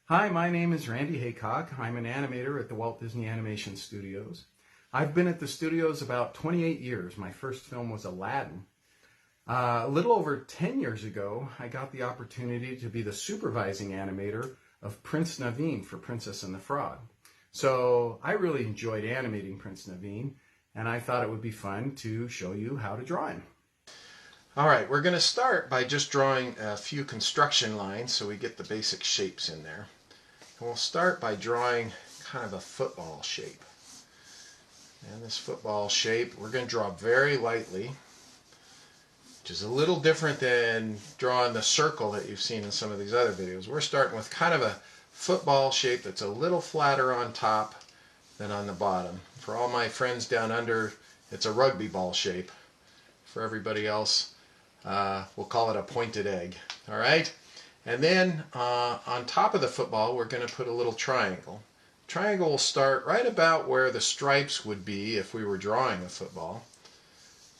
Hi, my name is Randy Haycock. I'm an animator at the Walt Disney Animation Studios. I've been at the studios about 28 years. My first film was Aladdin. A little over 10 years ago, I got the opportunity to be the supervising animator of Prince Naveen for Princess and the Frog. So I really enjoyed animating Prince Naveen, and I thought it would be fun to show you how to draw him. All right, we're going to start by just drawing a few construction lines so we get the basic shapes in there. And we'll start by drawing kind of a football shape. And this football shape we're going to draw very lightly, which is a little different than drawing the circle that you've seen in some of these other videos. We're starting with kind of a football shape that's a little flatter on top than on the bottom. For all my friends down under, it's a rugby ball shape. For everybody else, we'll call it a pointed egg. All right? And then on top of the football, we're going to put a little triangle. Triangle will start right about where the stripes would be if we were drawing a football.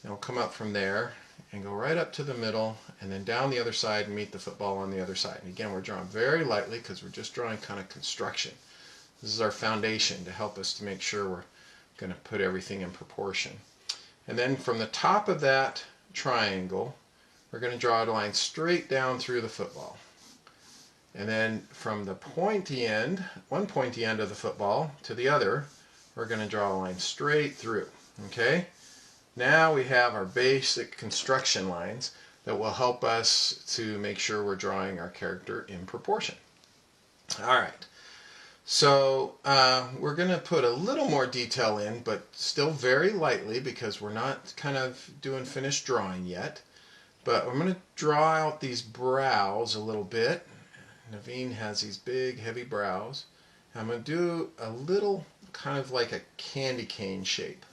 And we'll come up from there and go right up to the middle and then down the other side and meet the football on the other side. And again, we're drawing very lightly because we're just drawing kind of construction. This is our foundation to help us to make sure we're going to put everything in proportion. And then from the top of that triangle, we're going to draw a line straight down through the football. And then from the pointy end, one pointy end of the football to the other, we're going to draw a line straight through. Okay? Now we have our basic construction lines that will help us to make sure we're drawing our character in proportion. All right. So we're going to put a little more detail in, but still very lightly because we're not kind of doing finished drawing yet. But I'm going to draw out these brows a little bit. Naveen has these big, heavy brows. I'm going to do a little kind of like a candy cane shape.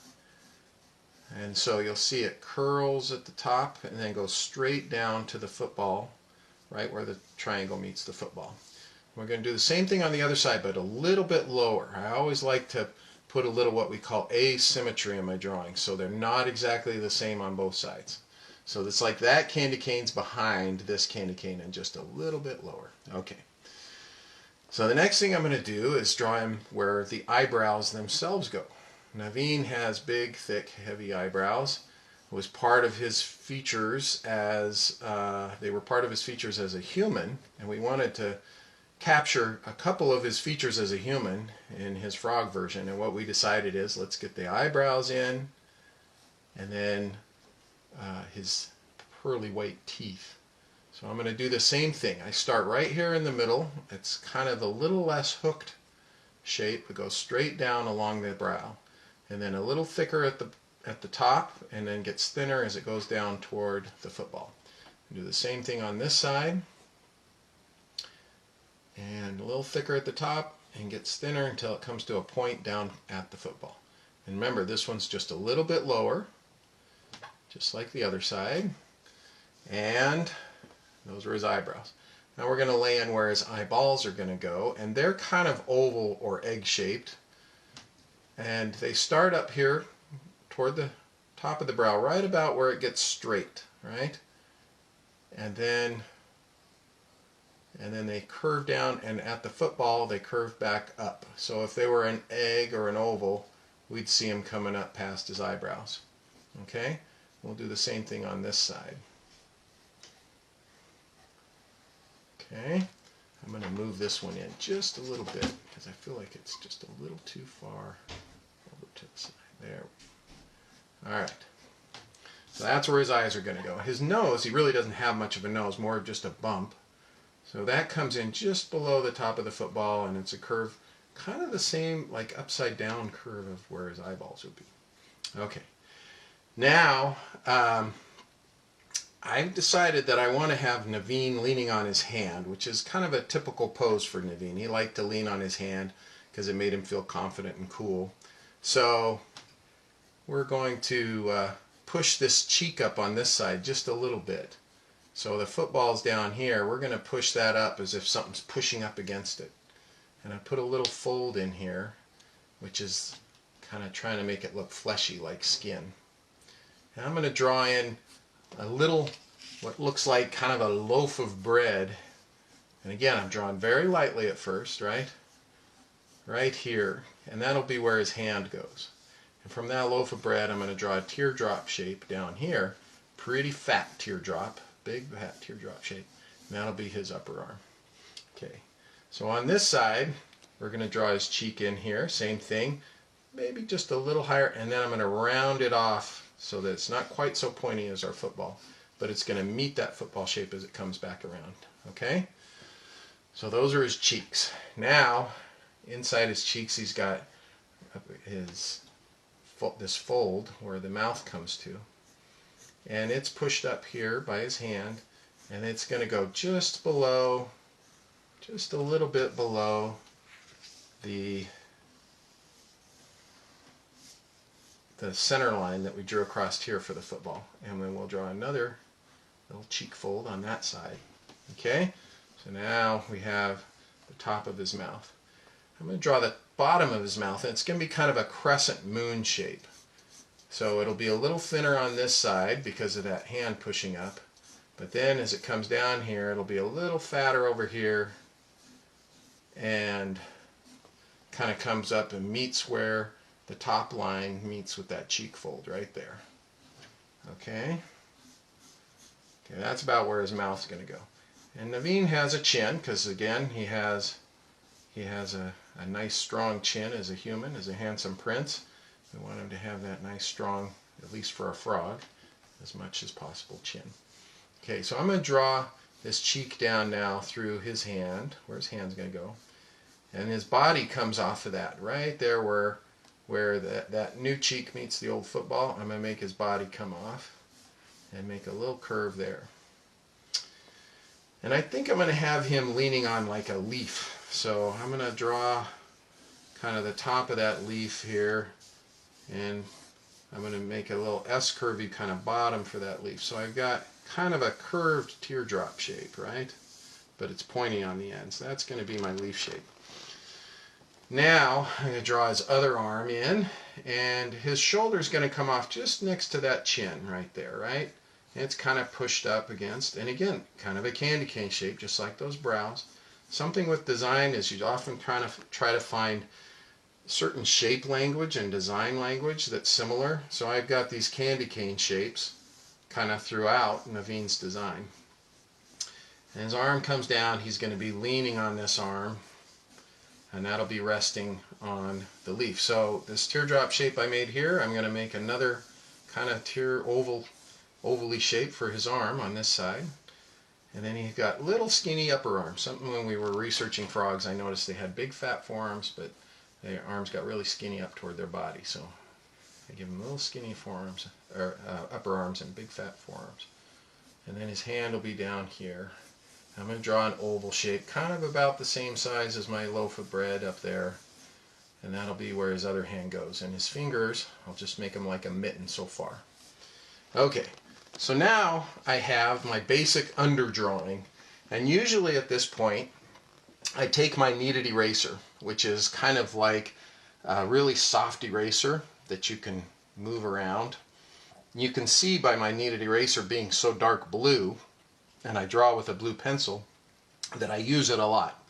And so you'll see it curls at the top and then goes straight down to the football, right where the triangle meets the football. We're going to do the same thing on the other side, but a little bit lower. I always like to put a little what we call asymmetry in my drawings, so they're not exactly the same on both sides. So it's like that candy cane's behind this candy cane and just a little bit lower. Okay. So the next thing I'm going to do is draw him where the eyebrows themselves go. Naveen has big, thick, heavy eyebrows. It was part of his features as they were part of his features as a human, and we wanted to capture a couple of his features as a human in his frog version. And what we decided is let's get the eyebrows in and then his pearly white teeth. So I'm going to do the same thing. I start right here in the middle. It's kind of a little less hooked shape. It goes straight down along the brow and then a little thicker at the top and then gets thinner as it goes down toward the football. Do the same thing on this side. And a little thicker at the top and gets thinner until it comes to a point down at the football. And remember, this one's just a little bit lower, just like the other side. And those are his eyebrows. Now we're going to lay in where his eyeballs are going to go, and they're kind of oval or egg-shaped. And they start up here toward the top of the brow, right about where it gets straight, right? And then they curve down, and at the football they curve back up. So if they were an egg or an oval, we'd see them coming up past his eyebrows. Okay? We'll do the same thing on this side. Okay? I'm going to move this one in just a little bit because I feel like it's just a little too far over to the side. There. Alright. So that's where his eyes are going to go. His nose, he really doesn't have much of a nose, more of just a bump. So that comes in just below the top of the football, and it's a curve, kind of the same, like upside down curve of where his eyeballs would be. Okay. Now, I've decided that I want to have Naveen leaning on his hand, which is kind of a typical pose for Naveen. He liked to lean on his hand because it made him feel confident and cool. So we're going to push this cheek up on this side just a little bit. So the football's down here, we're going to push that up as if something's pushing up against it. And I put a little fold in here, which is kind of trying to make it look fleshy like skin. And I'm going to draw in a little, what looks like kind of a loaf of bread And again, I'm drawing very lightly at first, right? Right here. And that'll be where his hand goes. And from that loaf of bread, I'm going to draw a teardrop shape down here. Pretty fat teardrop. Big fat teardrop shape. And that'll be his upper arm. Okay. So on this side, we're going to draw his cheek in here. Same thing. Maybe just a little higher. And then I'm going to round it off so that it's not quite so pointy as our football. But it's going to meet that football shape as it comes back around. Okay? So those are his cheeks. Now, inside his cheeks, he's got this fold where the mouth comes to. And it's pushed up here by his hand. And it's going to go just below, just a little bit below the center line that we drew across here for the football. And then we'll draw another little cheek fold on that side. Okay? So now we have the top of his mouth. I'm going to draw the bottom of his mouth, and it's going to be kind of a crescent moon shape. So it'll be a little thinner on this side because of that hand pushing up. But then as it comes down here, it'll be a little fatter over here and kind of comes up and meets where the top line meets with that cheek fold right there. Okay? Okay, that's about where his mouth's going to go. And Naveen has a chin because, again, he has a nice strong chin as a human, as a handsome prince. We want him to have that nice strong, at least for a frog, as much as possible chin. Okay, so I'm going to draw this cheek down now through his hand, where his hand's going to go. And his body comes off of that, right there where that new cheek meets the old football. I'm going to make his body come off and make a little curve there. And I think I'm going to have him leaning on like a leaf. So I'm going to draw kind of the top of that leaf here, and I'm going to make a little S-curvy kind of bottom for that leaf. So I've got kind of a curved teardrop shape, right? But it's pointy on the end. So that's going to be my leaf shape. Now I'm going to draw his other arm in, and his shoulder is going to come off just next to that chin right there, right? And it's kind of pushed up against, and again, kind of a candy cane shape, just like those brows. Something with design is you often try to find certain shape language and design language that's similar. So I've got these candy cane shapes kind of throughout Naveen's design. And his arm comes down, he's going to be leaning on this arm, and that'll be resting on the leaf. So this teardrop shape I made here, I'm going to make another kind of ovally shape for his arm on this side. And then he's got little skinny upper arms. Something when we were researching frogs, I noticed they had big fat forearms, but their arms got really skinny up toward their body. So I give him little skinny forearms, or upper arms and big fat forearms. And then his hand will be down here. I'm going to draw an oval shape, kind of about the same size as my loaf of bread up there. And that'll be where his other hand goes. And his fingers, I'll just make them like a mitten so far. Okay, so now I have my basic underdrawing. And usually at this point, I take my kneaded eraser, which is kind of like a really soft eraser that you can move around. You can see by my kneaded eraser being so dark blue, and I draw with a blue pencil, that I use it a lot.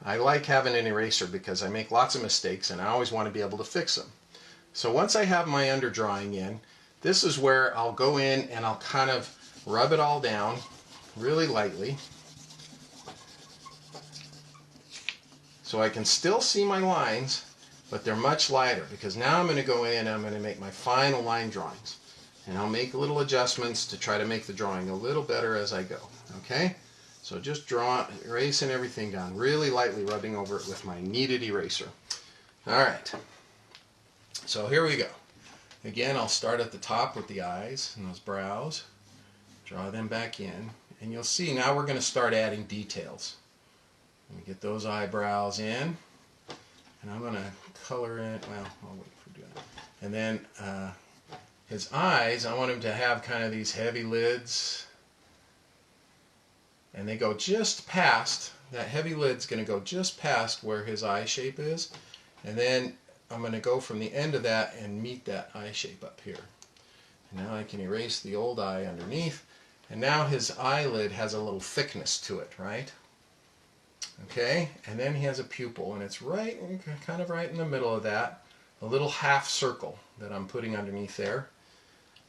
I like having an eraser because I make lots of mistakes and I always want to be able to fix them. So once I have my underdrawing in, this is where I'll go in and I'll kind of rub it all down really lightly so I can still see my lines, but they're much lighter because now I'm going to go in and I'm going to make my final line drawings. And I'll make little adjustments to try to make the drawing a little better as I go. Okay? So just erasing everything down, really lightly rubbing over it with my kneaded eraser. Alright. So here we go. Again, I'll start at the top with the eyes and those brows. Draw them back in. And you'll see now we're going to start adding details. Let me get those eyebrows in. And I'm going to color in, well, I'll wait for doing that. And then his eyes, I want him to have kind of these heavy lids. And they go just past, that heavy lid's going to go just past where his eye shape is. And then I'm going to go from the end of that and meet that eye shape up here. And now I can erase the old eye underneath. And now his eyelid has a little thickness to it, right? Okay, and then he has a pupil, and it's right, kind of right in the middle of that, a little half circle that I'm putting underneath there.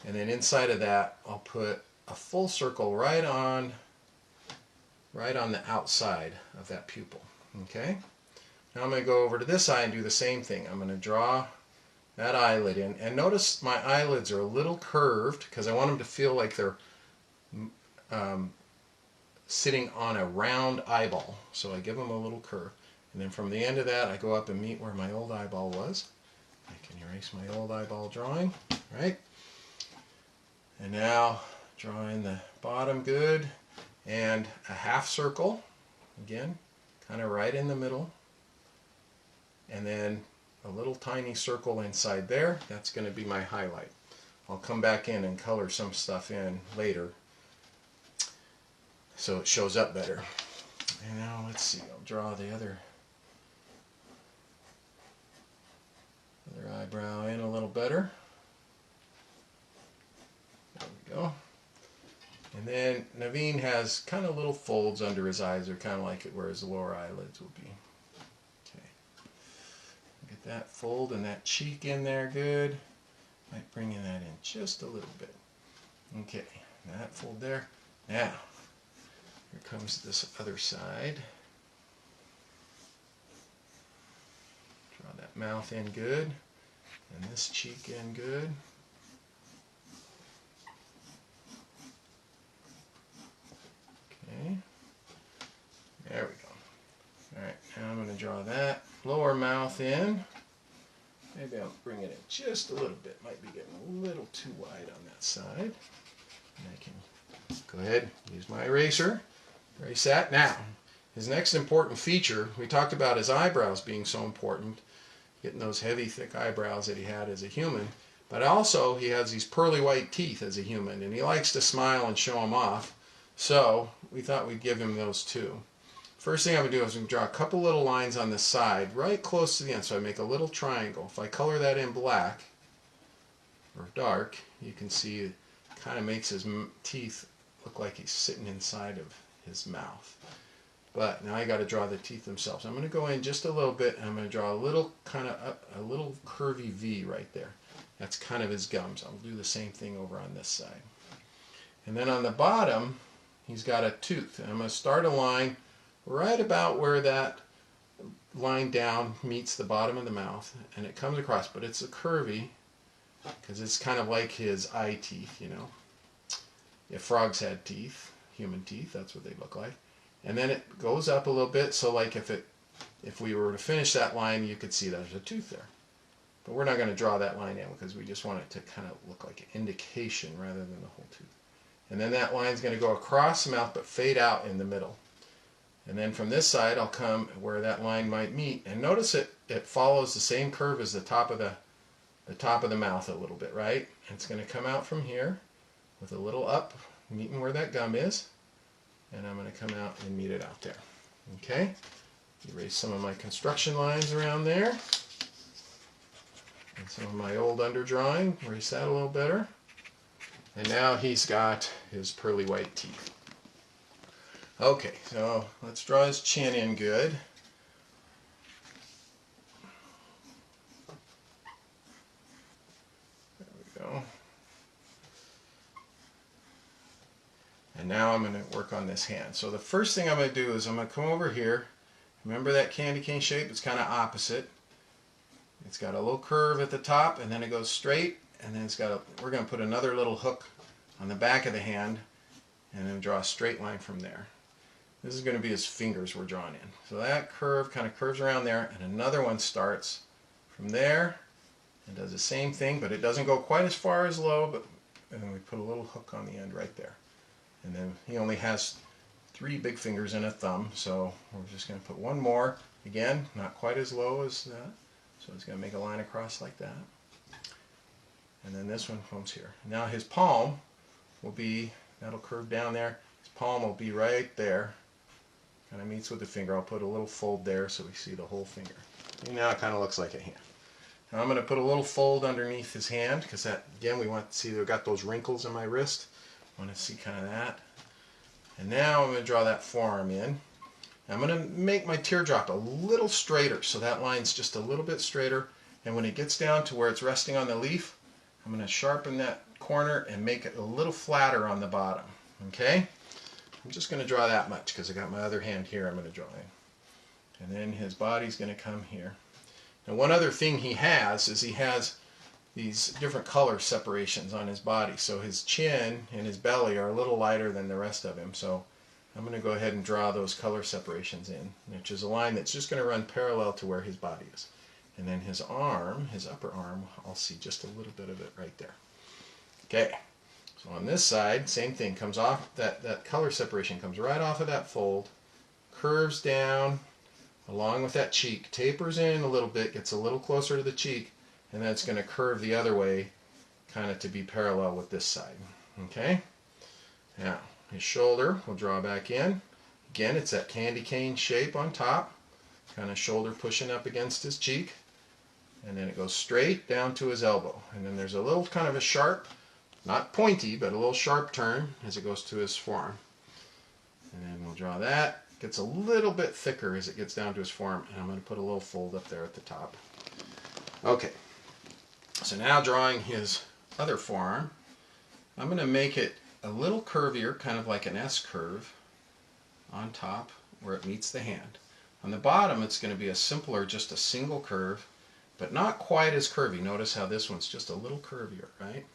And then inside of that, I'll put a full circle right on the outside of that pupil. Okay, now I'm going to go over to this eye and do the same thing. I'm going to draw that eyelid in, and notice my eyelids are a little curved because I want them to feel like they're sitting on a round eyeball. So I give them a little curve, and then from the end of that I go up and meet where my old eyeball was. I can erase my old eyeball drawing, right? And now drawing the bottom good, and a half circle, again, kind of right in the middle, and then a little tiny circle inside there. That's going to be my highlight. I'll come back in and color some stuff in later so it shows up better. And now let's see, I'll draw the other eyebrow in a little better. There we go. And then Naveen has kind of little folds under his eyes. They're kind of like it where his lower eyelids will be. Okay. Get that fold and that cheek in there good. Might bring in that in just a little bit. Okay, that fold there. Now, here comes this other side. Draw that mouth in good, and this cheek in good. Okay, there we go. Alright, now I'm going to draw that lower mouth in. Maybe I'll bring it in just a little bit. Might be getting a little too wide on that side. And I can go ahead, use my eraser, erase that. Now, his next important feature, we talked about his eyebrows being so important, getting those heavy, thick eyebrows that he had as a human. But also, he has these pearly white teeth as a human, and he likes to smile and show them off. So, we thought we'd give him those too. First thing I'm going to do is I'm going to draw a couple little lines on the side, right close to the end, so I make a little triangle. If I color that in black, or dark, you can see it kind of makes his teeth look like he's sitting inside of his mouth. But now I got to draw the teeth themselves. I'm going to go in just a little bit, and I'm going to draw a little a little curvy V right there. That's kind of his gums. I'll do the same thing over on this side. And then on the bottom, he's got a tooth. And I'm going to start a line right about where that line down meets the bottom of the mouth, and it comes across, but it's a curvy because it's kind of like his eye teeth, you know. If frogs had teeth, human teeth, that's what they look like. And then it goes up a little bit, so like if we were to finish that line, you could see there's a tooth there. But we're not going to draw that line in because we just want it to kind of look like an indication rather than the whole tooth. And then that line's going to go across the mouth but fade out in the middle. And then from this side, I'll come where that line might meet. And notice it follows the same curve as the top of the mouth a little bit, right? And it's going to come out from here with a little up, meeting where that gum is. And I'm going to come out and meet it out there. Okay? Erase some of my construction lines around there. And some of my old underdrawing. Erase that a little better. And now he's got his pearly white teeth. Okay, so let's draw his chin in good. There we go. And now I'm going to work on this hand. So the first thing I'm going to do is I'm going to come over here. Remember that candy cane shape? It's kind of opposite. It's got a little curve at the top, and then it goes straight, and then we're going to put another little hook on the back of the hand, and then draw a straight line from there. This is going to be his fingers we're drawing in. So that curve kind of curves around there, and another one starts from there and does the same thing, but it doesn't go quite as far as low, and then we put a little hook on the end right there. And then he only has 3 big fingers and a thumb, so we're just going to put one more. Again, not quite as low as that, so it's going to make a line across like that. And then this one comes here. Now his palm will be, that'll curve down there. His palm will be right there. Kind of meets with the finger. I'll put a little fold there so we see the whole finger. And now it kind of looks like a hand. Now I'm going to put a little fold underneath his hand because that, again, we want to see they've got those wrinkles in my wrist. I want to see kind of that. And now I'm going to draw that forearm in. I'm going to make my teardrop a little straighter, so that line's just a little bit straighter. And when it gets down to where it's resting on the leaf, I'm going to sharpen that corner and make it a little flatter on the bottom. Okay? I'm just going to draw that much because I got my other hand here I'm going to draw in. And then his body's going to come here. Now one other thing he has is he has these different color separations on his body. So his chin and his belly are a little lighter than the rest of him. So I'm going to go ahead and draw those color separations in, which is a line that's just going to run parallel to where his body is. And then his arm, his upper arm, I'll see just a little bit of it right there. Okay, so on this side, same thing, comes off, that color separation comes right off of that fold, curves down along with that cheek, tapers in a little bit, gets a little closer to the cheek, and then it's going to curve the other way, kind of to be parallel with this side. Okay, now his shoulder we'll draw back in. Again, it's that candy cane shape on top, kind of shoulder pushing up against his cheek, and then it goes straight down to his elbow. And then there's a little kind of a sharp, not pointy, but a little sharp turn as it goes to his forearm. And then we'll draw that. It gets a little bit thicker as it gets down to his forearm, and I'm going to put a little fold up there at the top. Okay, so now drawing his other forearm, I'm going to make it a little curvier, kind of like an S curve on top where it meets the hand. On the bottom it's going to be a simpler, just a single curve, but not quite as curvy. Notice how this one's just a little curvier, right?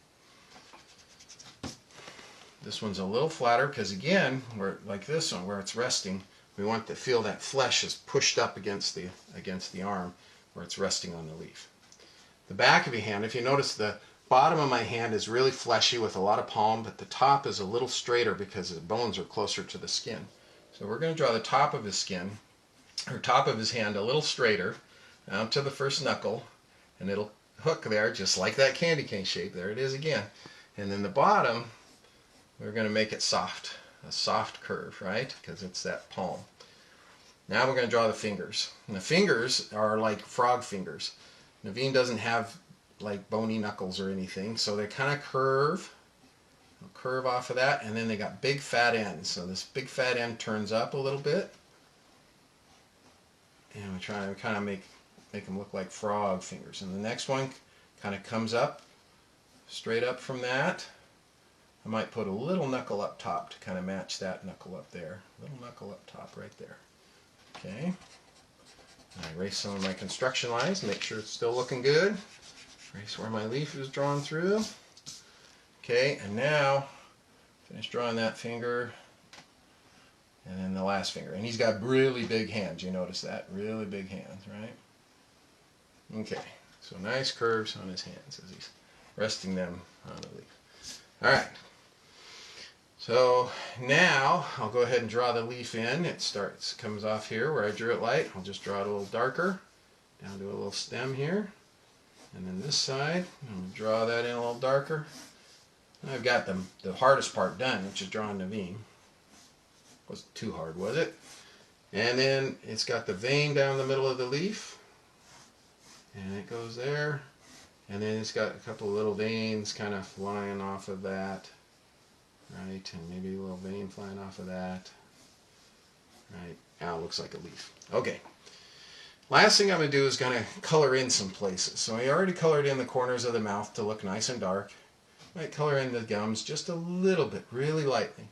This one's a little flatter because again, like this one where it's resting, we want to feel that flesh is pushed up against the arm where it's resting on the leaf. The back of your hand, if you notice, the bottom of my hand is really fleshy with a lot of palm, but the top is a little straighter because the bones are closer to the skin. So we're going to draw the top of his skin, or top of his hand, a little straighter down to the first knuckle, and it'll hook there just like that candy cane shape. There it is again. And then the bottom, we're going to make it soft, a soft curve, right? Because it's that palm. Now we're going to draw the fingers. And the fingers are like frog fingers. Naveen doesn't have like bony knuckles or anything, so they kind of curve off of that, and then they got big fat ends. So this big fat end turns up a little bit, and we try to kind of make them look like frog fingers. And the next one kind of comes up, straight up from that. I might put a little knuckle up top to kind of match that knuckle up there. Little knuckle up top right there. Okay. And I erase some of my construction lines, make sure it's still looking good. Erase where my leaf is drawn through. Okay, and now finish drawing that finger, and then the last finger. And he's got really big hands. You notice that? Really big hands, right? Okay, so nice curves on his hands as he's resting them on the leaf. All right. So now I'll go ahead and draw the leaf in. It comes off here where I drew it light. I'll just draw it a little darker, down to a little stem here. And then this side, I'm going to draw that in a little darker. I've got the hardest part done, which is drawing Naveen. Wasn't too hard, was it? And then it's got the vein down the middle of the leaf. And it goes there. And then it's got a couple of little veins kind of flying off of that. Right, and maybe a little vein flying off of that. Right, now it looks like a leaf. Okay. Last thing I'm going to do is going to color in some places. So I already colored in the corners of the mouth to look nice and dark. Might color in the gums just a little bit, really lightly.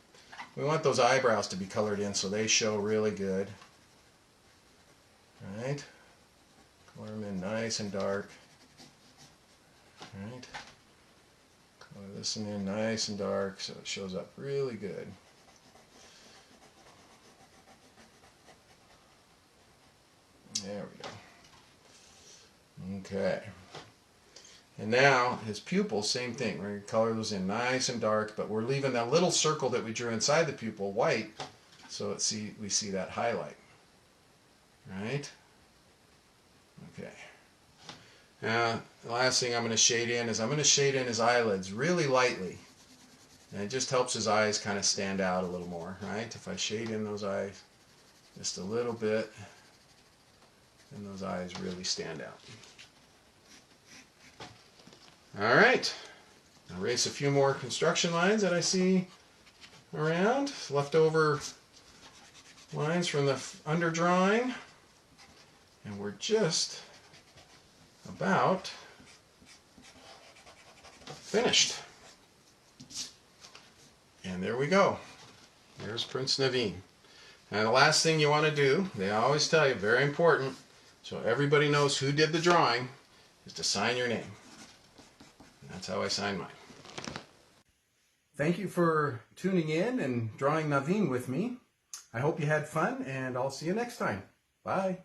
We want those eyebrows to be colored in so they show really good. Right? Color them in nice and dark. Right? Color this one in nice and dark so it shows up really good. There we go. Okay. And now his pupils, same thing. We're going to color those in nice and dark, but we're leaving that little circle that we drew inside the pupil white so we see that highlight. Right? Okay. Now, the last thing I'm going to shade in is I'm going to shade in his eyelids really lightly. And it just helps his eyes kind of stand out a little more, right? If I shade in those eyes just a little bit, then those eyes really stand out. All right. I'll erase a few more construction lines that I see around. Leftover lines from the under drawing, and we're just about finished. And there we go. There's Prince Naveen. And the last thing you want to do, they always tell you, very important, so everybody knows who did the drawing, is to sign your name. And that's how I sign mine. Thank you for tuning in and drawing Naveen with me. I hope you had fun, and I'll see you next time. Bye.